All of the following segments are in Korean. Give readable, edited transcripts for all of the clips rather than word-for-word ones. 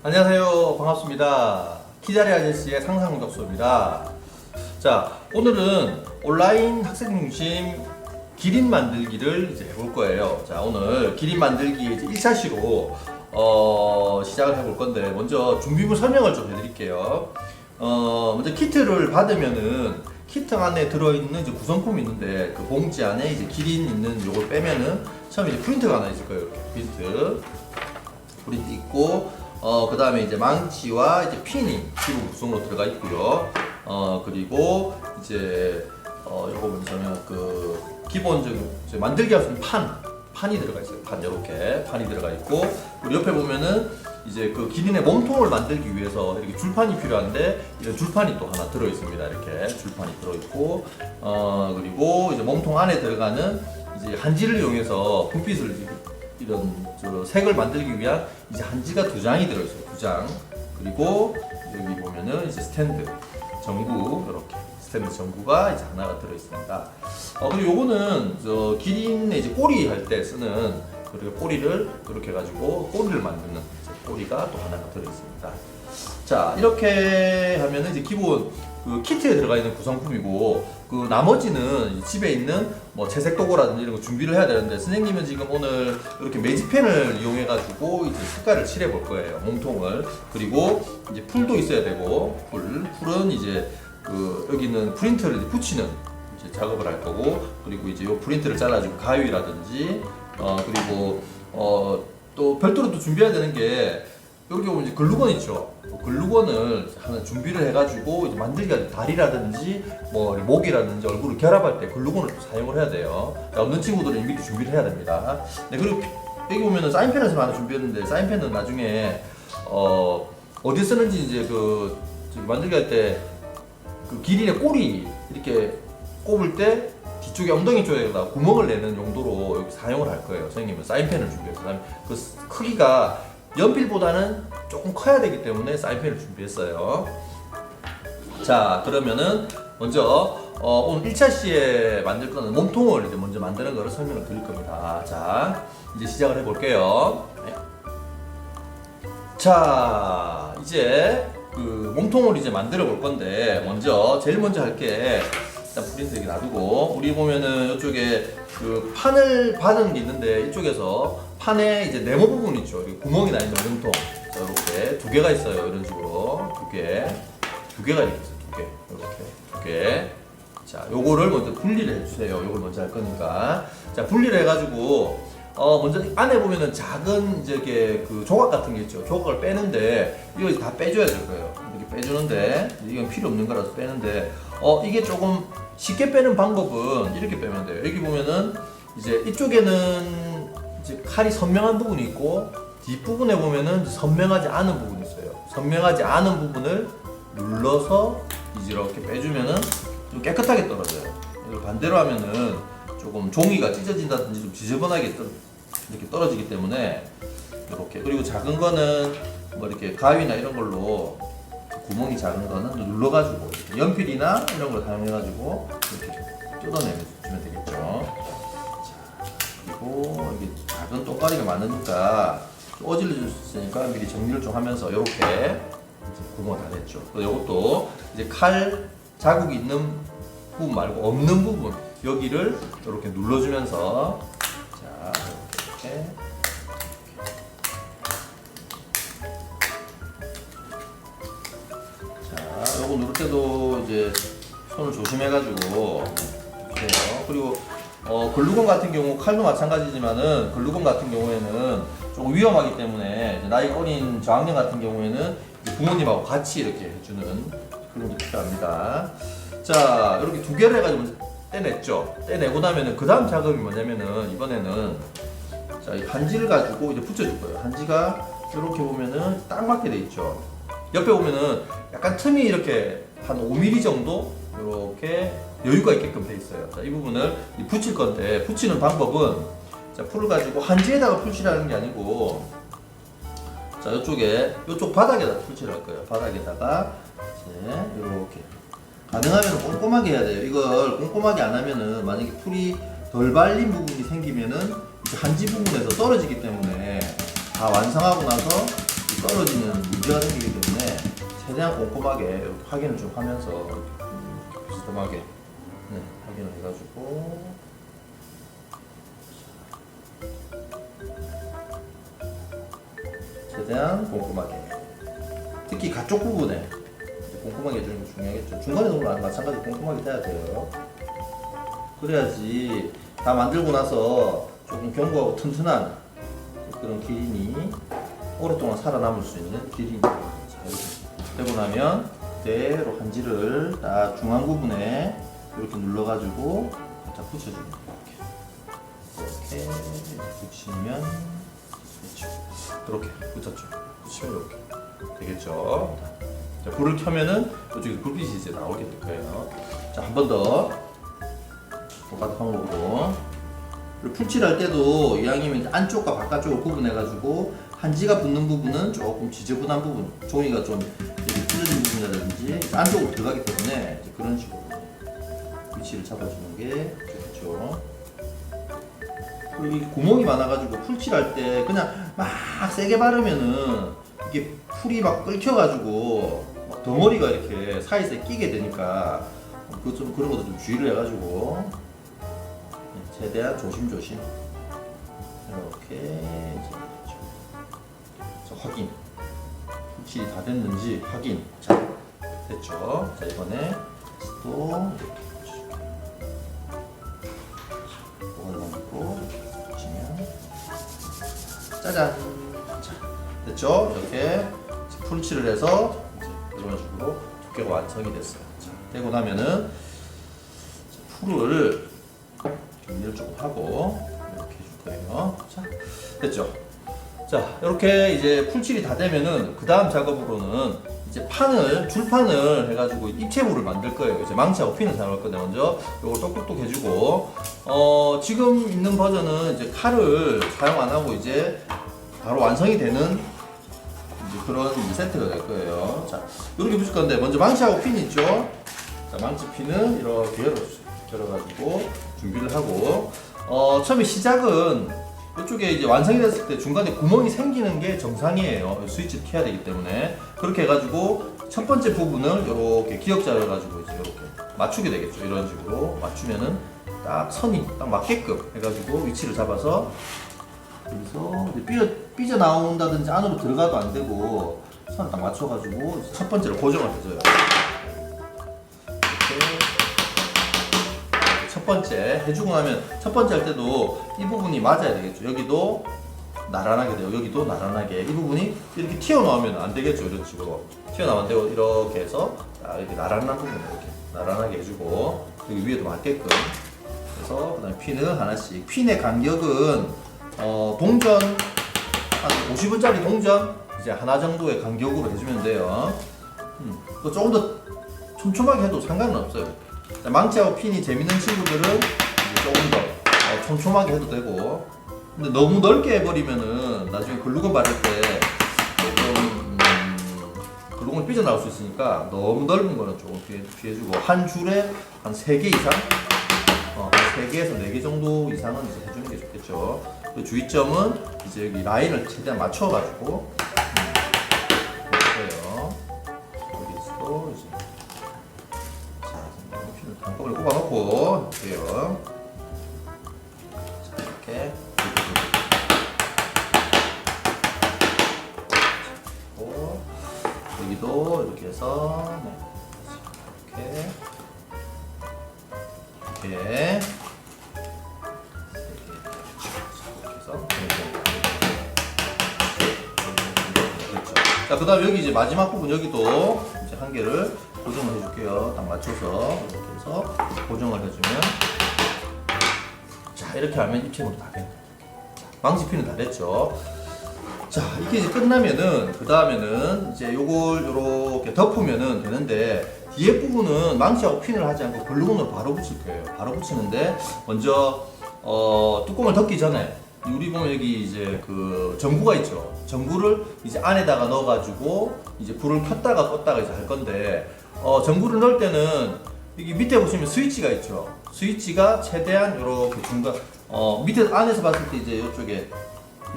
안녕하세요. 반갑습니다. 키자리 아저씨의 상상독서입니다. 자, 오늘은 온라인 학생 중심 기린 만들기를 이제 해볼 거예요. 자, 오늘 기린 만들기 이제 1차 시로 시작을 해볼 건데, 먼저 준비물 설명을 좀 해드릴게요. 먼저 키트를 받으면은 키트 안에 들어있는 이제 구성품이 있는데, 그 봉지 안에 이제 기린 있는 요걸 빼면은 처음에 이제 프린트가 하나 있을 거예요. 이렇게 프린트 있고, 그 다음에 이제 망치와 이제 핀이 기본 구성으로 들어가 있고요. 그리고 이제 요거 뭐냐면 그 기본적인 만들기 할 수 있는 판이 들어가 있어요. 이렇게 판이 들어가 있고, 그리고 옆에 보면은 이제 그 기린의 몸통을 만들기 위해서 이렇게 줄판이 필요한데, 이런 줄판이 또 하나 들어 있습니다. 이렇게 줄판이 들어 있고, 그리고 이제 몸통 안에 들어가는 이제 한지를 이용해서 불빛을 이런 색을 만들기 위한 이제 한지가 2장이 들어있어요. 2장. 그리고 여기 보면은 이제 스탠드 전구, 이렇게 스탠드 전구가 이제 하나가 들어있습니다. 그리고 요거는 기린의 이제 꼬리 할 때 쓰는, 그리고 꼬리를 이렇게 해가지고 꼬리를 만드는 이제 꼬리가 또 하나가 들어있습니다. 자, 이렇게 하면은 이제 기본 그 키트에 들어가 있는 구성품이고, 그 나머지는 집에 있는 뭐 채색 도구라든지 이런 거 준비를 해야 되는데, 선생님은 지금 오늘 이렇게 매직펜을 이용해 가지고 이제 색깔을 칠해 볼 거예요. 몸통을. 그리고 이제 풀도 있어야 되고, 풀은 이제 그 여기는 프린트를 이제 붙이는 이제 작업을 할 거고, 그리고 이제 요 프린트를 잘라주고 가위라든지, 그리고 또 별도로 또 준비해야 되는 게, 여기 보면 이제 글루건 있죠. 글루건을 하나 준비를 해가지고 이제 만들기 다리라든지 뭐 목이라든지 얼굴을 결합할 때 글루건을 또 사용을 해야 돼요. 없는 친구들은 미리 준비를 해야 됩니다. 네, 그리고 여기 보면은 사인펜을 하나 준비했는데, 사인펜은 나중에 어디 쓰는지 이제 그 만들기 할 때 그 기린의 꼬리 이렇게 꼽을 때 뒤쪽에 엉덩이 쪽에다 구멍을 내는 용도로 여기 사용을 할 거예요. 선생님은 사인펜을 준비했어요. 그 크기가 연필보다는 조금 커야 되기 때문에 사인펜을 준비했어요. 자, 그러면은 먼저 오늘 1차 시에 만들 거는 몸통을 이제 먼저 만드는 거를 설명을 드릴 겁니다. 자, 이제 시작을 해볼게요. 네. 자, 이제 그 몸통을 이제 만들어 볼 건데, 제일 먼저 할 게, 일단 프린트 여기 놔두고, 우리 보면은 이쪽에 그 판을 받은 게 있는데, 이쪽에서 판에 이제 네모 부분 있죠. 이렇게 구멍이 나 있는 몸통. 자, 이렇게 2개가 있어요. 이런 식으로 2개가 이렇게 있어요. 2개. 자, 요거를 먼저 분리를 해주세요. 요걸 먼저 할 거니까. 자, 분리를 해가지고 먼저 안에 보면은 작은 이제 이렇게 그 조각 같은 게 있죠. 조각을 빼는데, 이거 다 빼줘야 될 거예요. 이렇게 빼주는데, 이건 필요 없는 거라서 빼는데, 이게 조금 쉽게 빼는 방법은 이렇게 빼면 돼요. 여기 보면은 이제 이쪽에는 이제 칼이 선명한 부분이 있고, 뒷부분에 보면은 선명하지 않은 부분이 있어요. 선명하지 않은 부분을 눌러서 이제 이렇게 빼주면은 좀 깨끗하게 떨어져요. 이걸 반대로 하면은 조금 종이가 찢어진다든지 좀 지저분하게 이렇게 떨어지기 때문에 이렇게. 그리고 작은 거는 뭐 이렇게 가위나 이런 걸로 구멍이 작은 거는 눌러가지고 연필이나 이런 걸 사용해가지고 이렇게 뜯어내면 되겠죠. 그리고 이게 작은 똥가리가 많으니까 어질러질 수 있으니까 미리 정리를 좀 하면서 이렇게 이제 구멍을 다 냈죠. 이것도 이제 칼 자국이 있는 부분 말고 없는 부분, 여기를 이렇게 눌러주면서, 자, 이렇게 자, 요거 누를 때도 이제 손을 조심해가지고 해요. 그리고 글루건 같은 경우, 칼도 마찬가지지만은 글루건 같은 경우에는 조금 위험하기 때문에 나이 어린 저학년 같은 경우에는 부모님하고 같이 이렇게 해주는 그런 게 필요합니다. 자, 이렇게 2개를 해가지고 떼냈죠. 떼내고 나면은 그 다음 작업이 뭐냐면은, 이번에는 자, 이 한지를 가지고 이제 붙여줄 거예요. 한지가 이렇게 보면은 딱 맞게 돼 있죠. 옆에 보면은 약간 틈이 이렇게 한 5mm 정도 이렇게 여유가 있게끔 돼 있어요. 자, 이 부분을 붙일 건데, 붙이는 방법은, 자, 풀을 가지고 한지에다가 풀칠하는 게 아니고, 자, 이쪽 바닥에다 풀칠을 할 거예요. 바닥에다가 이제 이렇게 가능하면 꼼꼼하게 해야 돼요. 이걸 꼼꼼하게 안 하면은 만약에 풀이 덜 발린 부분이 생기면은 한지 부분에서 떨어지기 때문에 다 완성하고 나서 떨어지는 문제가 생기기 때문에 최대한 꼼꼼하게 이렇게 확인을 좀 하면서 이렇게 비스듬하게 확인을 해가지고 최대한 꼼꼼하게, 특히 가쪽 부분에 꼼꼼하게 해주는 게 중요하겠죠. 중간에도 마찬가지로 꼼꼼하게 해야 돼요. 그래야지 다 만들고 나서 조금 견고하고 튼튼한 그런 기린이 오랫동안 살아남을 수 있는 기린이. 자, 이렇게 되고 나면 그대로 한지를 딱 중앙 부분에 이렇게 눌러가지고 살짝 붙여주는 거예요. 이렇게 붙이면 되죠. 이렇게 붙였죠. 붙이면 이렇게 되겠죠. 자, 불을 켜면은 이쪽에 불빛이 이제 나오게 될 거예요. 자, 한 번 더 똑같은 방법으로. 그리고 풀칠할 때도 이왕이면 안쪽과 바깥쪽을 구분해가지고 한지가 붙는 부분은 조금 지저분한 부분, 종이가 좀 이렇게 찢어진 부분이라든지 안쪽으로 들어가기 때문에 이제 그런 식으로 위치를 잡아주는 게 좋겠죠. 그리고 이 구멍이 많아가지고 풀칠할 때 그냥 막 세게 바르면은 이게 풀이 막 끓여가지고 막 덩어리가 이렇게 사이사이 끼게 되니까 그 좀 그런 것도 좀 주의를 해가지고 최대한 조심조심 이렇게 이제 확인, 풀칠이 다 됐는지 확인. 자, 됐죠. 자, 이번에 또 이거를 넣고 보시면 짜잔. 자, 됐죠. 이렇게 풀칠을 해서 이제 이런 식으로 두께가 완성이 됐어요. 자, 되고 나면은 풀을 정리를 조금 하고 이렇게 해줄 거예요. 자, 됐죠. 자, 이렇게 이제 풀칠이 다 되면은 그 다음 작업으로는 이제 줄판을 해가지고 입체물을 만들 거예요. 이제 망치하고 핀을 사용할 건데 먼저 이걸 똑똑똑 해주고, 지금 있는 버전은 이제 칼을 사용 안 하고 이제 바로 완성이 되는 이제 그런 이제 세트가 될 거예요. 자, 이렇게 붙일 건데 먼저 망치하고 핀 있죠? 자, 망치 핀은 이렇게 열어가지고 준비를 하고, 처음에 시작은 이쪽에 이제 완성이 됐을 때 중간에 구멍이 생기는 게 정상이에요. 스위치를 켜야 되기 때문에. 그렇게 해가지고 첫 번째 부분을 이렇게 기역자를 가지고 이제 이렇게 맞추게 되겠죠. 이런 식으로 맞추면은 딱 선이 딱 맞게끔 해가지고 위치를 잡아서 여기서 이제 삐져 나온다든지 안으로 들어가도 안 되고 선을 딱 맞춰가지고 첫 번째로 고정을 해줘요. 첫 번째 해주고 나면 첫 번째 할 때도 이 부분이 맞아야 되겠죠. 여기도 나란하게 돼요. 여기도 나란하게. 이 부분이 이렇게 튀어나오면 안 되겠죠. 이런 식으로 튀어나오면 되고 이렇게 해서 이렇게 나란한 부분 이렇게 나란하게 해주고 여기 위에도 맞게끔 해서 그다음에 핀을 하나씩. 핀의 간격은 동전 한 50원짜리 동전 이제 하나 정도의 간격으로 해주면 돼요. 또 조금 더 촘촘하게 해도 상관은 없어요. 망치하고 핀이 재밌는 친구들은 조금 더 촘촘하게 해도 되고, 근데 너무 넓게 해버리면은 나중에 글루건 바를 때 좀 글루건이 삐져나올 수 있으니까 너무 넓은 거는 조금 피해주고 한 줄에 한 3개 이상? 한 3개에서 4개 정도 이상은 이제 해주는 게 좋겠죠. 그 주의점은 이제 여기 라인을 최대한 맞춰가지고 해요. 여기서 이제 한꺼번에 꼽아놓고 해요. 자, 이렇게 여기도 이렇게 해서 이렇게 해서 자, 그 다음에 여기 이제 마지막 부분 여기도 이제 한 개를 고정을 해줄게요. 딱 맞춰서 이렇게 해서 고정을 해주면, 자, 이렇게 하면 입체물이 다 됩니다. 망치핀은 다 됐죠. 자, 이게 이제 끝나면은 그 다음에는 이제 요걸 요렇게 덮으면은 되는데, 뒤에 부분은 망치하고 핀을 하지 않고 글루건으로 바로 붙일 거예요. 바로 붙이는데 먼저 뚜껑을 덮기 전에 우리 보면 여기 이제 그 전구가 있죠. 전구를 이제 안에다가 넣어가지고 이제 불을 켰다가 껐다가 이제 할 건데, 전구를 넣을 때는 여기 밑에 보시면 스위치가 있죠. 스위치가 최대한 이렇게 중간 밑에 안에서 봤을 때 이제 이쪽에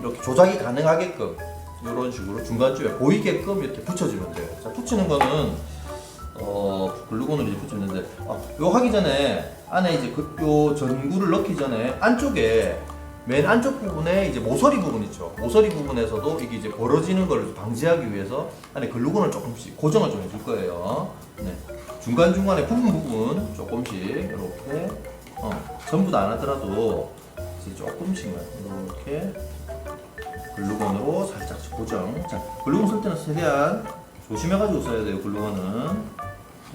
이렇게 조작이 가능하게끔 이런 식으로 중간쯤에 보이게끔 이렇게 붙여주면 돼요. 자, 붙이는 거는 글루건으로 이제 붙였는데, 요 하기 전에 안에 이제 요 전구를 넣기 전에 안쪽에 맨 안쪽 부분에 이제 모서리 부분 있죠. 모서리 부분에서도 이게 이제 벌어지는 걸 방지하기 위해서 안에 글루건을 조금씩 고정을 좀 해줄 거예요. 네. 중간중간에 부분 조금씩 이렇게 전부 다 안 하더라도 이제 조금씩만 이렇게 글루건으로 살짝 고정. 자, 글루건 쓸 때는 최대한 조심해가지고 써야 돼요. 글루건은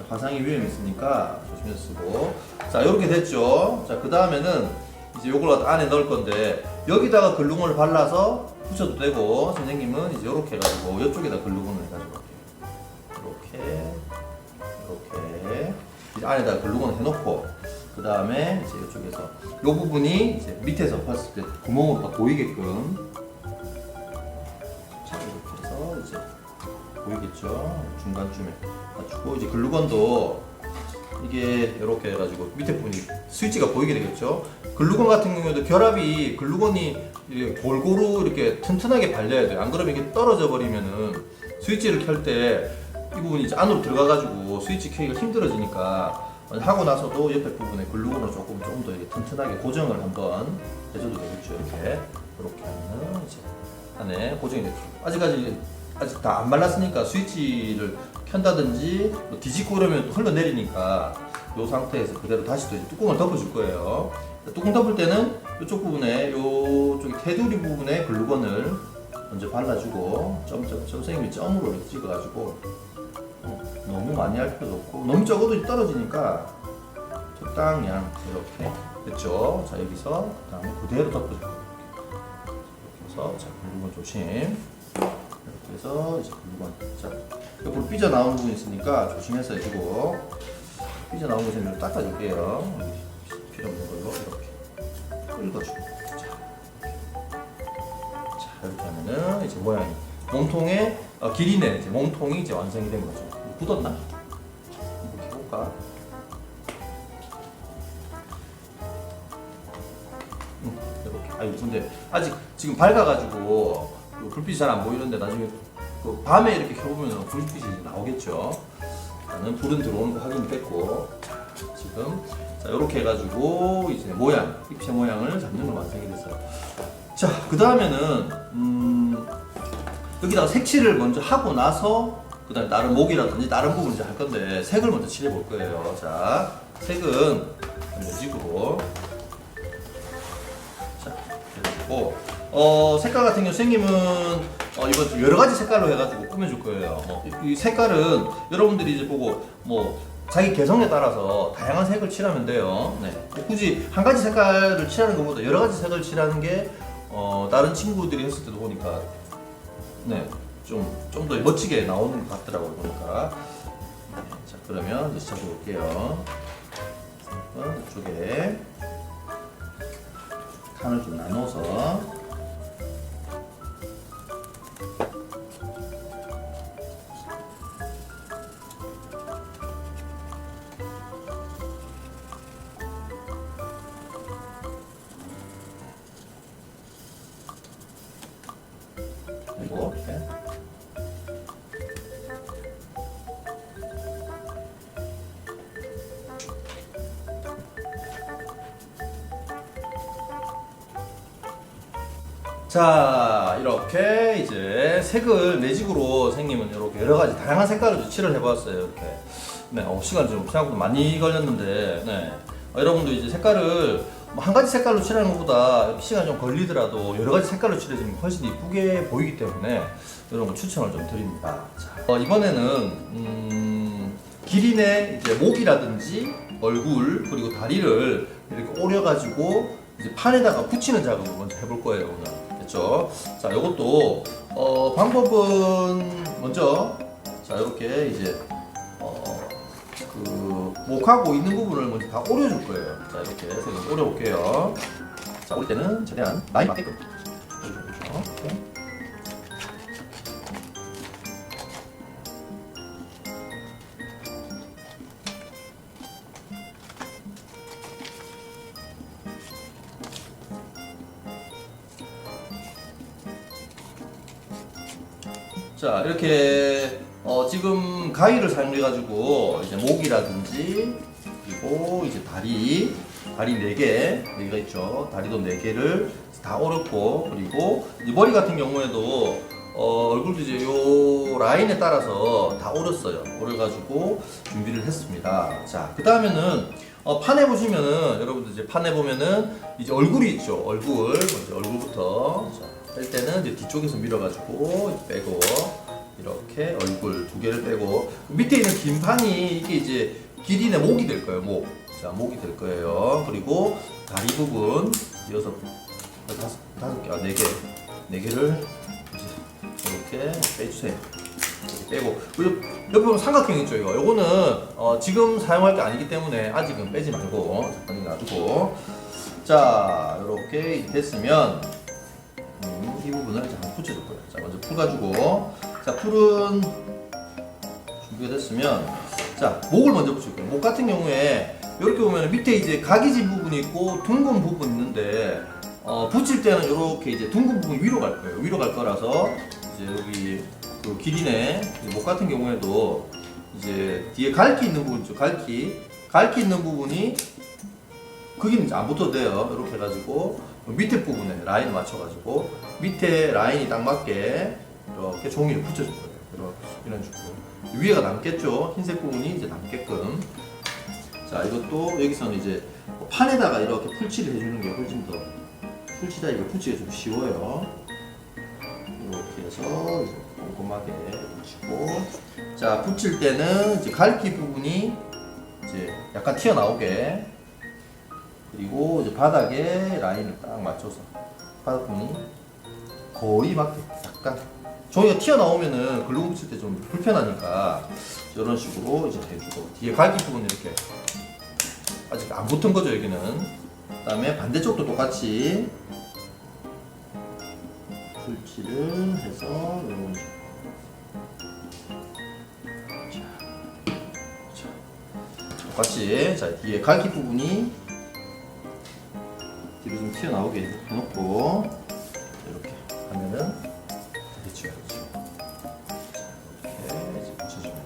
화상이 위험이 있으니까 조심해서 쓰고. 자, 이렇게 됐죠. 자, 그 다음에는 이제 요걸 안에 넣을 건데, 여기다가 글루건을 발라서 붙여도 되고, 선생님은 이제 이렇게 해가지고 이쪽에다 글루건을 해가지고 이렇게 이제 안에다 글루건을 해놓고, 그 다음에 이제 이쪽에서 요 부분이 이제 밑에서 봤을 때 구멍으로 딱 보이게끔, 자, 이렇게 해서 이제 보이겠죠? 중간쯤에 맞추고, 이제 글루건도 이게 이렇게 해가지고 밑에 부분이 스위치가 보이게 되겠죠. 글루건 같은 경우에도 결합이 글루건이 이렇게 골고루 이렇게 튼튼하게 발려야 돼요. 안 그러면 이게 떨어져 버리면은 스위치를 켤 때 이 부분이 이제 안으로 들어가가지고 스위치 켜기가 힘들어지니까, 하고 나서도 옆에 부분에 글루건을 조금 더 이렇게 튼튼하게 고정을 한번 해줘도 되겠죠. 이렇게 하면 이제 안에 고정이 됐죠. 아직 다 안 말랐으니까 스위치를 켠다든지 뭐 뒤집고 그러면 또 흘러내리니까 이 상태에서 그대로 다시 또 이제 뚜껑을 덮어줄 거예요. 뚜껑 덮을 때는 이쪽 부분에 요쪽에 테두리 부분에 글루건을 먼저 발라주고, 선생님이 점으로 이렇게 찍어가지고, 너무 많이 할 필요도 없고 너무 적어도 떨어지니까 적당량 이렇게 됐죠. 자, 여기서 그다음에 그대로 덮어줄 거예요. 이렇게 해서, 자, 글루건 조심. 이렇게 해서 이제 글루건, 자, 옆으로 삐져 나오는 부분이 있으니까 조심해서 해주고, 삐져 나오는 거 좀 닦아줄게요. 필요 없는 걸로 이렇게 긁어주고, 자, 이렇게 하면은 이제 모양이 몸통의 길이네, 이제 몸통이 이제 완성이 된 거죠. 굳었나? 이렇게 해볼까? 이렇게. 아니, 근데 아직 지금 밝아가지고 불빛이 잘 안 보이는데 나중에 그 밤에 이렇게 켜보면 불빛이 이제 나오겠죠. 나는 불은 들어오는 거 확인이 됐고, 지금 자, 이렇게 해가지고 이제 모양, 입체 모양을 잡는 걸 완성이 됐어요. 자, 그 다음에는 여기다가 색칠을 먼저 하고 나서 그 다음에 다른 목이라든지 다른 부분 이제 할 건데, 색을 먼저 칠해 볼 거예요. 자, 색은 매직으로, 자, 그리고 색깔 같은 경우 선생님은 이번 여러 가지 색깔로 해가지고 꾸며줄 거예요. 이 색깔은 여러분들이 이제 보고 뭐 자기 개성에 따라서 다양한 색을 칠하면 돼요. 네. 굳이 한 가지 색깔을 칠하는 것보다 여러 가지 색을 칠하는 게 다른 친구들이 했을 때도 보니까, 네, 좀 더 멋지게 나오는 것 같더라고요, 보니까. 네, 자, 그러면 이제 시작해 볼게요. 이쪽에 칸을 좀 나눠서, 그리고 이렇게 자, 이렇게 이제 색을 매직으로 선생님은 이렇게 여러 가지 다양한 색깔을 칠을 해봤어요. 이렇게. 네, 시간이 좀 생각보다 많이 걸렸는데, 네. 여러분도 이제 색깔을 뭐 한 가지 색깔로 칠하는 것보다 시간이 좀 걸리더라도 여러 가지 색깔로 칠해주면 훨씬 이쁘게 보이기 때문에 여러분 추천을 좀 드립니다. 자, 이번에는 기린의 이제 목이라든지 얼굴 그리고 다리를 이렇게 오려가지고 이제 판에다가 붙이는 작업을 먼저 해볼 거예요, 오늘. 됐죠? 자, 이것도 방법은 먼저, 자, 이렇게 이제 그 목하고 있는 부분을 먼저 다 오려줄 거예요. 자, 이렇게 해서 오려볼게요. 자, 오릴 때는 최대한 많이 맞게끔 오려주죠. 이렇게. 자, 이렇게 지금 가위를 사용해 가지고 이제 목이라든지 그리고 이제 다리 4개, 여기가 있죠. 다리도 4개를 다 오렸고, 그리고 이제 머리 같은 경우에도 얼굴도 이제 요 라인에 따라서 다 오렸어요. 오려가지고 준비를 했습니다. 자, 그 다음에는 판에 보시면은 여러분들 이제 판에 보면은 이제 얼굴이 있죠. 얼굴 먼저 얼굴부터 뺄 때는 이제 뒤쪽에서 밀어가지고 빼고 이렇게 얼굴 2개를 빼고 밑에 있는 긴 판이 이게 이제 기린의 목이 될 거예요. 목. 자, 목이 될 거예요. 그리고 다리 부분 5개, 4개, 4개를 이렇게 빼주세요. 이렇게 빼고 옆에 보면 삼각형 있죠. 요거는 지금 사용할 게 아니기 때문에 아직은 빼지 말고 잠깐 놔두고, 자, 이렇게 됐으면 이 부분을 잠깐 붙여줄 거예요. 자, 먼저 풀 가지고, 자, 풀은 준비가 됐으면, 자, 목을 먼저 붙일 거예요. 목 같은 경우에 이렇게 보면 밑에 이제 각이진 부분이 있고 둥근 부분이 있는데 붙일 때는 이렇게 이제 둥근 부분이 위로 갈 거예요. 위로 갈 거라서 이제 여기 그 기린의 목 같은 경우에도 이제 뒤에 갈기 있는 부분 있죠. 갈기 있는 부분이 거기는 이제 안 붙어도 돼요. 이렇게 해가지고 밑에 부분에 라인 맞춰가지고 밑에 라인이 딱 맞게 이렇게 종이를 붙여줄 거예요. 이런 식으로 위에가 남겠죠. 흰색 부분이 이제 남게끔. 자, 이것도 여기서는 이제 판에다가 이렇게 풀칠을 해주는 게 훨씬 더 풀칠하기가 붙이기가 좀 쉬워요. 이렇게 해서 이제 꼼꼼하게 붙이고, 자, 붙일 때는 이제 갈기 부분이 이제 약간 튀어나오게, 그리고 이제 바닥에 라인을 딱 맞춰서 바닥 부분이 거의 맞게 약간 종이가 튀어나오면은 글루건 붙일 때 좀 불편하니까 이런 식으로 이제 해주고, 뒤에 갈기 부분 이렇게 아직 안 붙은 거죠, 여기는. 그 다음에 반대쪽도 똑같이 풀칠을 해서 이런 식으로. 자, 똑같이. 자, 뒤에 갈기 부분이 뒤로 좀 튀어나오게 해놓고 이렇게 하면은 됐죠. 이렇게 이제 붙여주면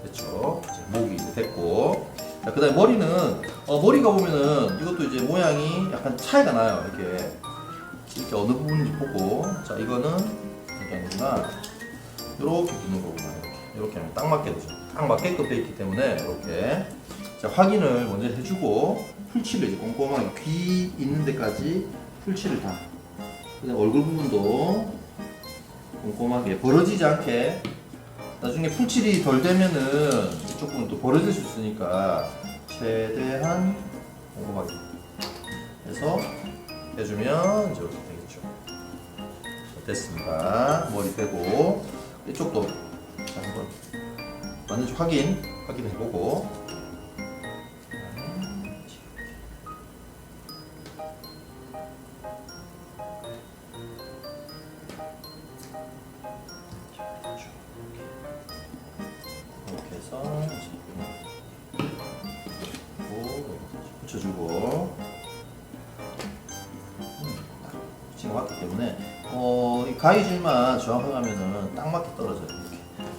됐죠. 이제 목이 이제 됐고, 자, 그 다음에 머리는 머리가 보면은 이것도 이제 모양이 약간 차이가 나요. 이렇게 어느 부분인지 보고, 자, 이거는 이게 아니구나, 이렇게 붙는 거구나. 이렇게 하면 딱 맞게 되죠. 딱 맞게끔 되어 있기 때문에 이렇게, 자, 확인을 먼저 해주고 풀칠을 이제 꼼꼼하게 귀 있는 데까지 풀칠을 다, 그다음 얼굴 부분도 꼼꼼하게 벌어지지 않게. 나중에 풀칠이 덜 되면은 이쪽 부분 또 벌어질 수 있으니까 최대한 꼼꼼하게 해서 해주면 이제 이렇게 되겠죠. 됐습니다. 머리 빼고 이쪽도 자, 한번 맞는지 확인해보고, 이렇게 해서 붙여주고, 지금 왔기 때문에 이 가위질만 정확하게 하면은 딱 맞게 떨어져요.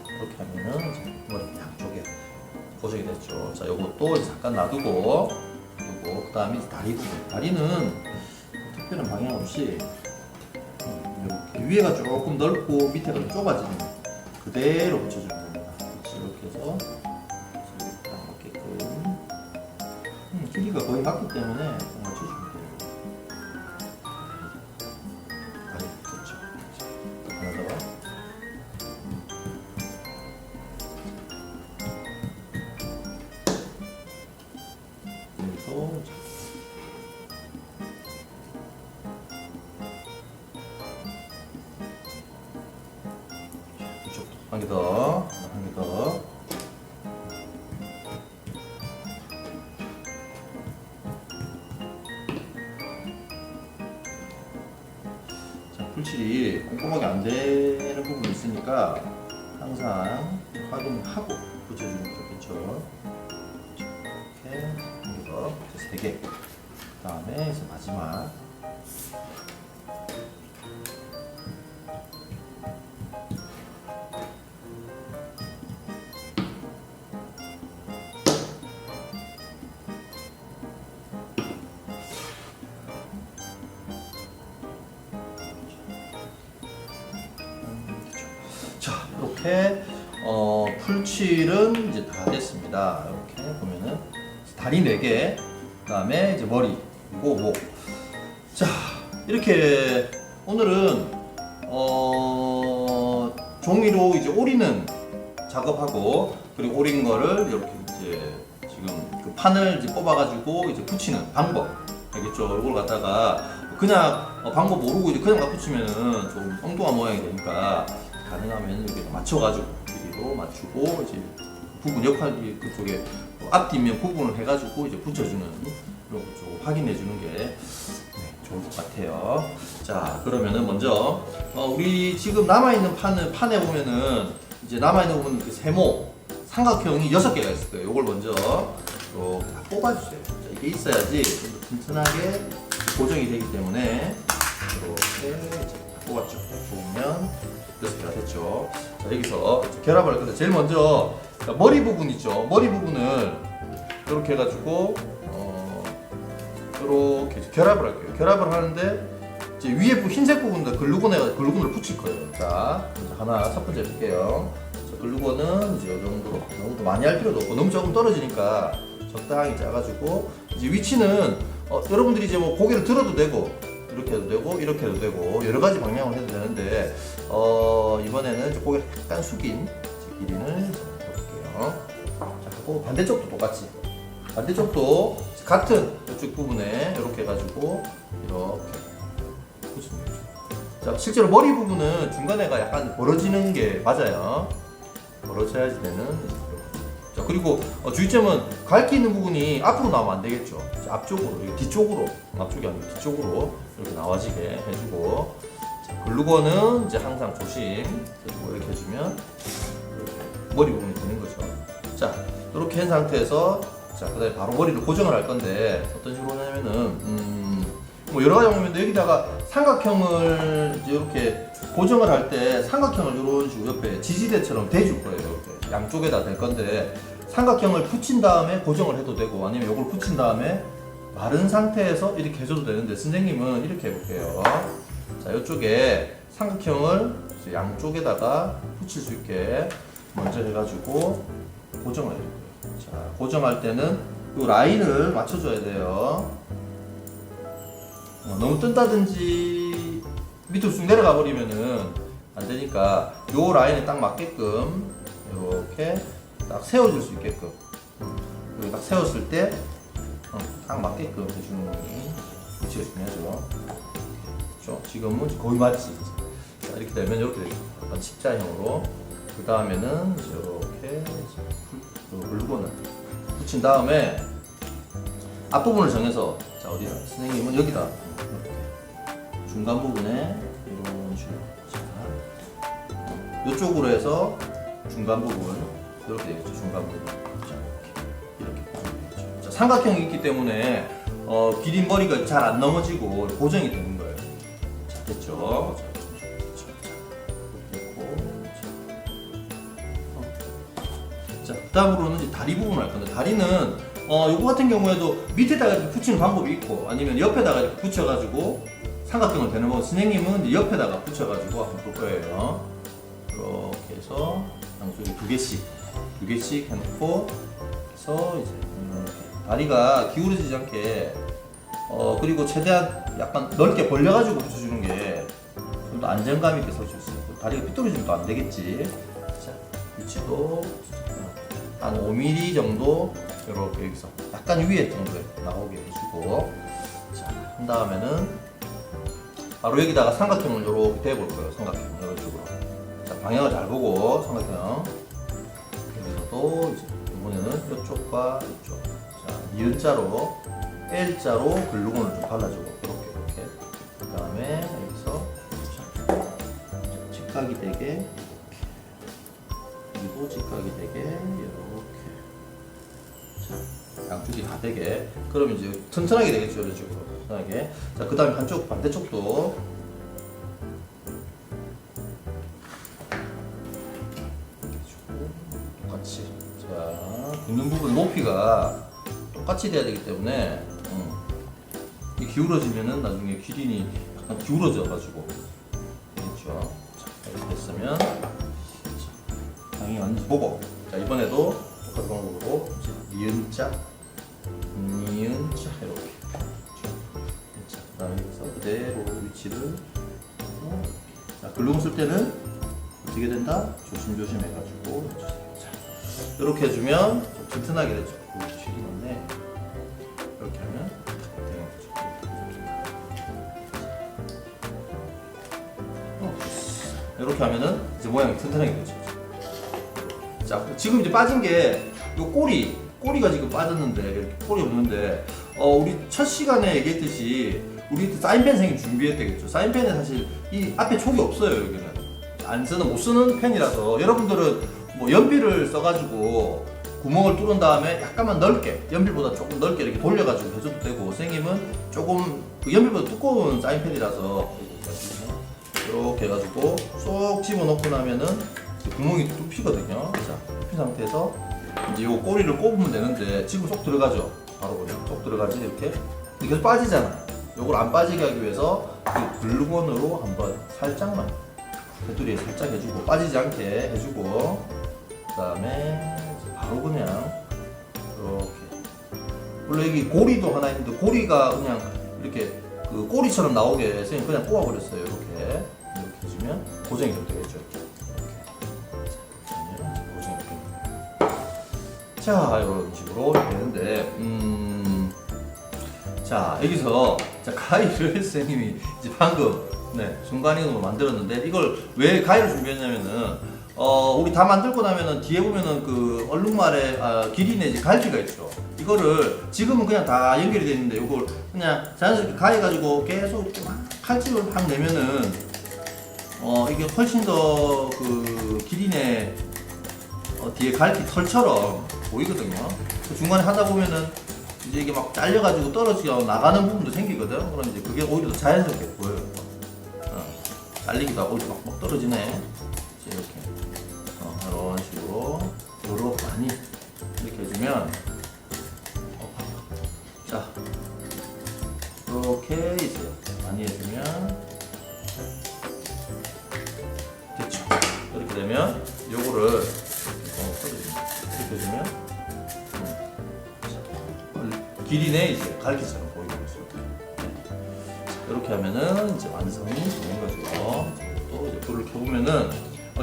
이렇게 하면은 이제 머리 양쪽에 고정이 됐죠. 자, 요것도 이제 잠깐 놔두고, 그리고 그 다음에 다리 부분. 다리는 특별한 방향 없이 이렇게 위에가 조금 넓고 밑에가 좀 좁아지는 그대로 붙여주면 됩니다. 이렇게 해서 딱 맞게끔. 길이가 거의 같기 때문에 맞춰주면 돼요. 다리 붙였죠. 하나 더. 여기서 이쪽도 한 개 더, 한 개 더. 자, 풀칠이 꼼꼼하게 안 되는 부분이 있으니까 항상 확인하고 붙여주는 게 좋겠죠. 이렇게 한 개 더, 3개. 그 다음에 이제 마지막. 이렇게 풀칠은 이제 다 됐습니다. 이렇게 보면은 다리 4개, 그다음에 이제 머리 그리고 목. 자, 이렇게 오늘은 종이로 이제 오리는 작업하고, 그리고 오린 거를 이렇게 이제 지금 그 판을 이제 뽑아가지고 이제 붙이는 방법 알겠죠? 이걸 갖다가 그냥 방법 모르고 이제 그냥 막 붙이면은 좀 엉뚱한 모양이 되니까, 가능하면 이렇게 맞춰가지고 길이도 맞추고 이제 부분 역할이 그쪽에 앞뒷면 부분을 해가지고 이제 붙여주는 이런 거 좀 확인해 주는 게 좋을 것 같아요. 자, 그러면은 먼저 우리 지금 남아있는 판에 보면은 이제 남아있는 부분은 그 세모 삼각형이 6개가 있을 거예요. 이걸 먼저 이렇게 다 뽑아주세요. 자, 이게 있어야지 좀 더 튼튼하게 고정이 되기 때문에 이렇게 이제 다 뽑았죠. 뽑으면 6개가 됐죠. 자, 여기서 결합을 할 건데 제일 먼저 머리 부분 있죠. 머리 부분을 이렇게 해가지고 이렇게 결합을 할게요. 결합을 하는데 이제 위에 흰색 부분도 글루건을 붙일 거예요. 자, 하나 첫 번째 볼게요. 글루건은 이제 이 정도로, 너무 많이 할 필요도 없고 너무 조금 떨어지니까 적당히 짜가지고, 이제 위치는 여러분들이 이제 뭐 고개를 들어도 되고 이렇게 해도 되고 이렇게 해도 되고 여러 가지 방향으로 해도 되는데 이번에는 이제 고개를 약간 숙인 길이를 해볼게요. 자, 하고 반대쪽도 똑같이, 반대쪽도 같은 이쪽 부분에 이렇게 해가지고 이렇게 붙이는 거죠. 자, 실제로 머리 부분은 중간에가 약간 벌어지는 게 맞아요. 벌어져야지 되는. 자, 그리고 주의점은 갈기 있는 부분이 앞으로 나오면 안 되겠죠. 자, 앞쪽으로, 뒤쪽으로, 앞쪽이 아니고 뒤쪽으로 이렇게 나와지게 해주고, 자, 글루건은 이제 항상 조심 해주고 이렇게 해주면 이렇게 머리 부분이 되는 거죠. 자, 이렇게 한 상태에서 자, 그다음에 바로 머리를 고정을 할 건데 어떤 식으로 하냐면은 뭐 여러 가지 방법인데, 여기다가 삼각형을 이제 이렇게 고정을 할 때 삼각형을 이런 식으로 옆에 지지대처럼 대줄 거예요. 이렇게 양쪽에다 댈 건데, 삼각형을 붙인 다음에 고정을 해도 되고 아니면 이걸 붙인 다음에 마른 상태에서 이렇게 해줘도 되는데, 선생님은 이렇게 해볼게요. 자, 이쪽에 삼각형을 이제 양쪽에다가 붙일 수 있게 먼저 해가지고 고정을 해줄 거예요. 자, 고정할 때는 이 라인을 맞춰줘야 돼요. 너무 뜬다든지 밑으로 쑥 내려가 버리면은 안 되니까 요 라인에 딱 맞게끔 이렇게 딱 세워줄 수 있게끔, 여기 딱 세웠을 때 딱 맞게끔 해주는 위치가 중요하죠. 그렇죠? 지금은 거의 맞지. 자, 이렇게 되면 이렇게 되죠. 약간 십자형으로. 그 다음에는 이렇게 글루건을 붙인 다음에 앞부분을 정해서, 자, 어디다? 선생님은 여기다 이렇게 중간 부분에 이런 식으로, 자, 이쪽으로 해서 중간 부분 이렇게 되겠죠. 중간 부분, 자, 이렇게 되겠죠. 자, 삼각형이 있기 때문에 길인 머리가 잘 안 넘어지고 고정이 되는 거예요. 자, 됐죠? 자, 다음으로는 이제 다리 부분을 할 건데, 다리는 요거 같은 경우에도 밑에다가 이렇게 붙이는 방법이 있고 아니면 옆에다가 이렇게 붙여가지고 삼각형을 되는 거, 선생님은 이제 옆에다가 붙여가지고 한번 볼 거예요. 이렇게 해서 양쪽에 두 개씩 해놓고 해서 이제 이렇게 다리가 기울어지지 않게 그리고 최대한 약간 넓게 벌려가지고 붙여주는 게 좀 더 안정감 있게 서줄 수 있고, 다리가 삐뚤어지면 또 안 되겠지. 자, 위치도 한 5mm 정도 이렇게 여기서 약간 위에 정도에 나오게 해주고, 자, 한 다음에는 바로 여기다가 삼각형을 이렇게 대볼 거예요. 삼각형 이런 식으로. 자, 방향을 잘 보고 삼각형. 여기서도 이제 이번에는 이쪽과 이쪽. 자, 니은자로 L자로 글루건을 좀 발라주고 이렇게. 그 다음에 여기서 직각이 되게 이렇게. 그리고 직각이 되게 이렇게. 자, 양쪽이 다 되게. 그럼 이제 튼튼하게 되겠죠. 이런 식으로 튼튼하게. 자, 그 다음에 한쪽 반대쪽도 똑같이. 자, 붙는 부분 높이가 똑같이 돼야 되기 때문에 이 기울어지면은 나중에 기린이 약간 기울어져 가지고, 그렇죠. 자, 이렇게 됐으면, 자, 영상이 왔는지 보고, 자 이번에도 똑같은 방법으로 니은자 이렇게 그다음에 여기서 그대로 위치를 자 글루건 쓸 때는 어떻게 된다? 조심조심 해가지고 자, 이렇게 해주면 좀 튼튼하게 되죠. 튀기는데 이렇게 하면 이렇게 하면은 이제 모양이 튼튼하게 되죠. 자 지금 이제 빠진 게 요 꼬리가 지금 빠졌는데 이렇게 꼬리 없는데 우리 첫 시간에 얘기했듯이 우리 사인펜 선생님 준비했대겠죠. 사인펜에 사실 이 앞에 촉이 없어요. 여기는 못 쓰는 펜이라서 여러분들은 뭐 연필을 써가지고 구멍을 뚫은 다음에 약간만 넓게 연필보다 조금 넓게 이렇게 돌려가지고 해줘도 되고, 선생님은 조금 그 연필보다 두꺼운 사인펜이라서 이렇게 해가지고 쏙 집어넣고 나면은 구멍이 뚫히거든요. 자, 뚫힌 상태에서 이제 요 꼬리를 꼽으면 되는데 지금 쏙 들어가죠. 바로 그냥 쏙 들어가지 이렇게. 근데 계속 빠지잖아. 요걸 안 빠지게 하기 위해서 그 글루건으로 한번 살짝만 테두리에 살짝 해주고 빠지지 않게 해주고, 그 다음에 바로 그냥 이렇게. 원래 여기 고리도 하나 있는데 고리가 그냥 이렇게 그 꼬리처럼 나오게 선생님 그냥 꼽아버렸어요. 이렇게 해주면 고정이 좀 되겠죠. 자, 이런 식으로 되는데, 자, 여기서, 자, 가위를 선생님이 이제 방금, 순간이동으로 만들었는데, 이걸 왜 가위를 준비했냐면은, 우리 다 만들고 나면은 뒤에 보면은 그 얼룩말에, 길이내 이제 갈기가 있죠. 이거를 지금은 그냥 다 연결이 되어 있는데, 이걸 그냥 자연스럽게 가위 가지고 계속 이렇게 막 칼집을 막 내면은, 이게 훨씬 더 그 길이내 뒤에 갈기 털처럼 보이거든요. 그 중간에 하다 보면은 이제 이게 막 잘려가지고 떨어져 나가는 부분도 생기거든. 그럼 이제 그게 오히려 더 자연스럽게 보여요. 잘리기도 하고 막 떨어지네. 이렇게 이런 식으로 요렇게 많이 이렇게 해주면 자 이렇게 이제 많이 해주면 됐죠. 이렇게 되면 요거를 이렇게 해주면 길이내 이제 갈기처럼 보이는 거죠. 이렇게 하면은 이제 완성이 되는 거죠. 또 이제 불을 켜보면은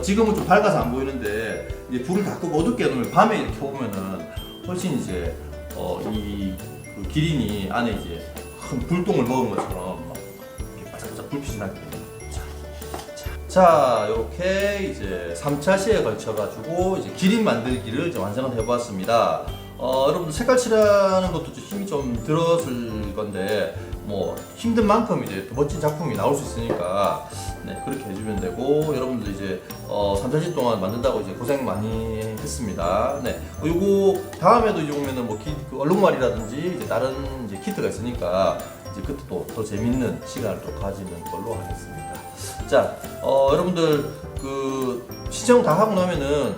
지금은 좀 밝아서 안 보이는데 이제 불을 다 끄고 어둡게 해놓으면 밤에 이렇게 켜보면은 훨씬 이제 그 기린이 안에 이제 큰 불똥을 먹은 것처럼 막 이렇게 바짝바짝 불빛이 나게 됩니다. 자, 이렇게 이제 3차 시에 걸쳐가지고 이제 기린 만들기를 이제 완성을 해보았습니다. 여러분들 색깔 칠하는 것도 좀 힘이 좀 들었을 건데, 뭐 힘든 만큼 이제 더 멋진 작품이 나올 수 있으니까 그렇게 해주면 되고, 여러분들 이제 3-4시 동안 만든다고 이제 고생 많이 했습니다. 요거 다음에도 이제 오면은 뭐 그 얼룩말이라든지 이제 다른 이제 키트가 있으니까 이제 그때 또 더 재밌는 시간을 또 가지는 걸로 하겠습니다. 자, 여러분들 그 시청 다 하고 나면은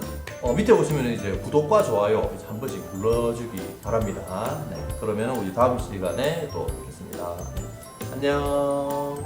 밑에 보시면 이제 구독과 좋아요 이제 한 번씩 눌러주기 바랍니다. 그러면 우리 다음 시간에 또 뵙겠습니다. 안녕.